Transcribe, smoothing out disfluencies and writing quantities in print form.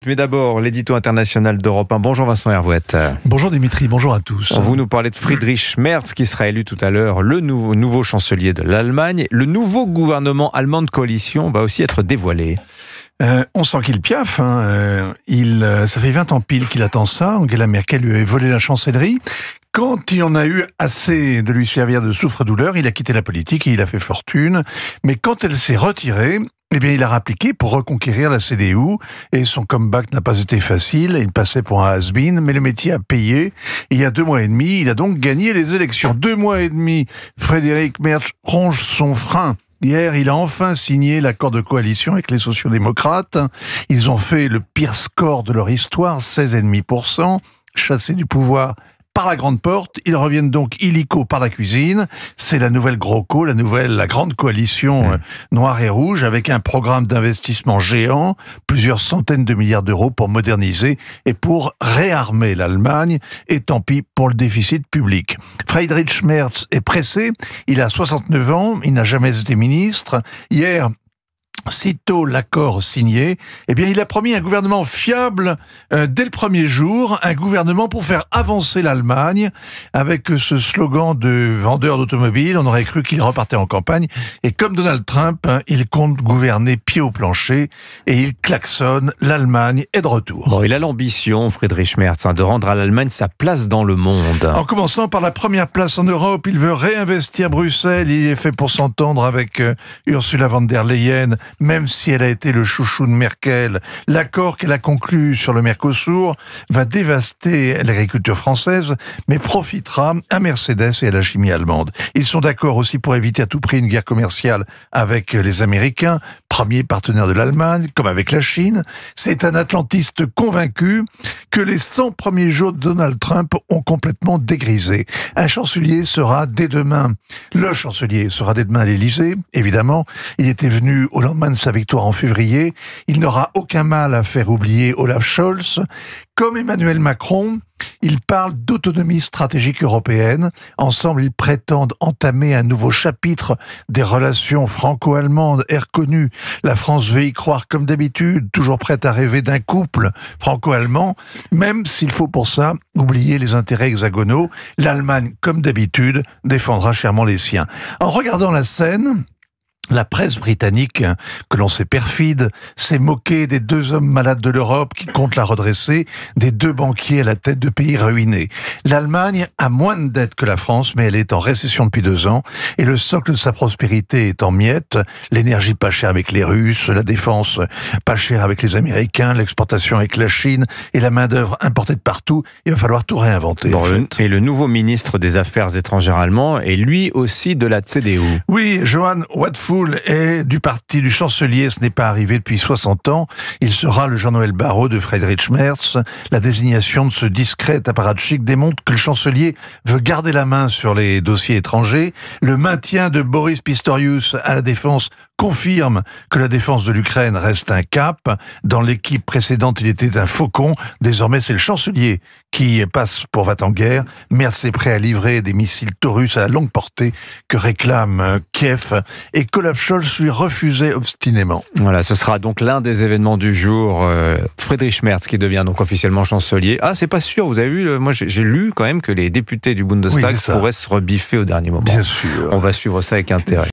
Mais d'abord, l'édito international d'Europe 1. Bonjour Vincent Hervouette. Bonjour Dimitri, bonjour à tous. Vous nous parlez de Friedrich Merz qui sera élu tout à l'heure le nouveau chancelier de l'Allemagne. Le nouveau gouvernement allemand de coalition va aussi être dévoilé. On sent qu'il piaffe. Ça fait 20 ans pile qu'il attend ça. Angela Merkel lui avait volé la chancellerie. Quand il en a eu assez de lui servir de souffre-douleur, il a quitté la politique et il a fait fortune. Mais quand elle s'est retirée, il a rappliqué pour reconquérir la CDU et son comeback n'a pas été facile. Il passait pour un has-been, mais le métier a payé. Il y a 2 mois et demi, il a donc gagné les élections. 2 mois et demi, Friedrich Merz ronge son frein. Hier, il a enfin signé l'accord de coalition avec les sociaux-démocrates. Ils ont fait le pire score de leur histoire, 16,5%, chassés du pouvoir par la grande porte. Ils reviennent donc illico par la cuisine. C'est la nouvelle GroKo, la grande coalition noire et rouge, avec un programme d'investissement géant, plusieurs centaines de milliards d'euros pour moderniser et pour réarmer l'Allemagne. Et tant pis pour le déficit public. Friedrich Merz est pressé. Il a 69 ans. Il n'a jamais été ministre. Hier, sitôt l'accord signé, il a promis un gouvernement fiable dès le premier jour, un gouvernement pour faire avancer l'Allemagne. Avec ce slogan de vendeur d'automobiles, on aurait cru qu'il repartait en campagne. Et comme Donald Trump, il compte gouverner pied au plancher et il klaxonne, l'Allemagne est de retour. Bon, il a l'ambition, Friedrich Merz, de rendre à l'Allemagne sa place dans le monde. En commençant par la première place en Europe, il veut réinvestir Bruxelles. Il est fait pour s'entendre avec Ursula von der Leyen, même si elle a été le chouchou de Merkel. L'accord qu'elle a conclu sur le Mercosur va dévaster l'agriculture française, mais profitera à Mercedes et à la chimie allemande. Ils sont d'accord aussi pour éviter à tout prix une guerre commerciale avec les Américains, premier partenaire de l'Allemagne, comme avec la Chine. C'est un atlantiste convaincu que les 100 premiers jours de Donald Trump ont complètement dégrisé. Un chancelier sera dès demain. Le chancelier sera dès demain à l'Élysée, évidemment. Il était venu au lendemain de sa victoire en février. Il n'aura aucun mal à faire oublier Olaf Scholz. Comme Emmanuel Macron, il parle d'autonomie stratégique européenne. Ensemble, ils prétendent entamer un nouveau chapitre des relations franco-allemandes. Air connu, la France veut y croire comme d'habitude, toujours prête à rêver d'un couple franco-allemand, même s'il faut pour ça oublier les intérêts hexagonaux. L'Allemagne, comme d'habitude, défendra chèrement les siens. En regardant la scène, la presse britannique, que l'on sait perfide, s'est moquée des 2 hommes malades de l'Europe qui comptent la redresser, des 2 banquiers à la tête de pays ruinés. L'Allemagne a moins de dettes que la France, mais elle est en récession depuis 2 ans, et le socle de sa prospérité est en miettes. L'énergie pas chère avec les Russes, la défense pas chère avec les Américains, l'exportation avec la Chine, et la main-d'œuvre importée de partout. Il va falloir tout réinventer. Et le nouveau ministre des Affaires étrangères allemand est lui aussi de la CDU. Oui, Johann Wadephul est du parti du chancelier. Ce n'est pas arrivé depuis 60 ans. Il sera le Jean-Noël Barrot de Friedrich Merz. La désignation de ce discret apparatchik démontre que le chancelier veut garder la main sur les dossiers étrangers. Le maintien de Boris Pistorius à la défense confirme que la défense de l'Ukraine reste un cap. Dans l'équipe précédente, il était un faucon. Désormais, c'est le chancelier qui passe pour va-t-en-guerre. Merz est prêt à livrer des missiles Taurus à longue portée que réclame Kiev et qu'Olaf Scholz lui refusait obstinément. Voilà, ce sera donc l'un des événements du jour. Friedrich Merz qui devient donc officiellement chancelier. Ah, c'est pas sûr, vous avez vu, moi j'ai lu quand même que les députés du Bundestag pourraient se rebiffer au dernier moment. Bien sûr. On va suivre ça avec intérêt.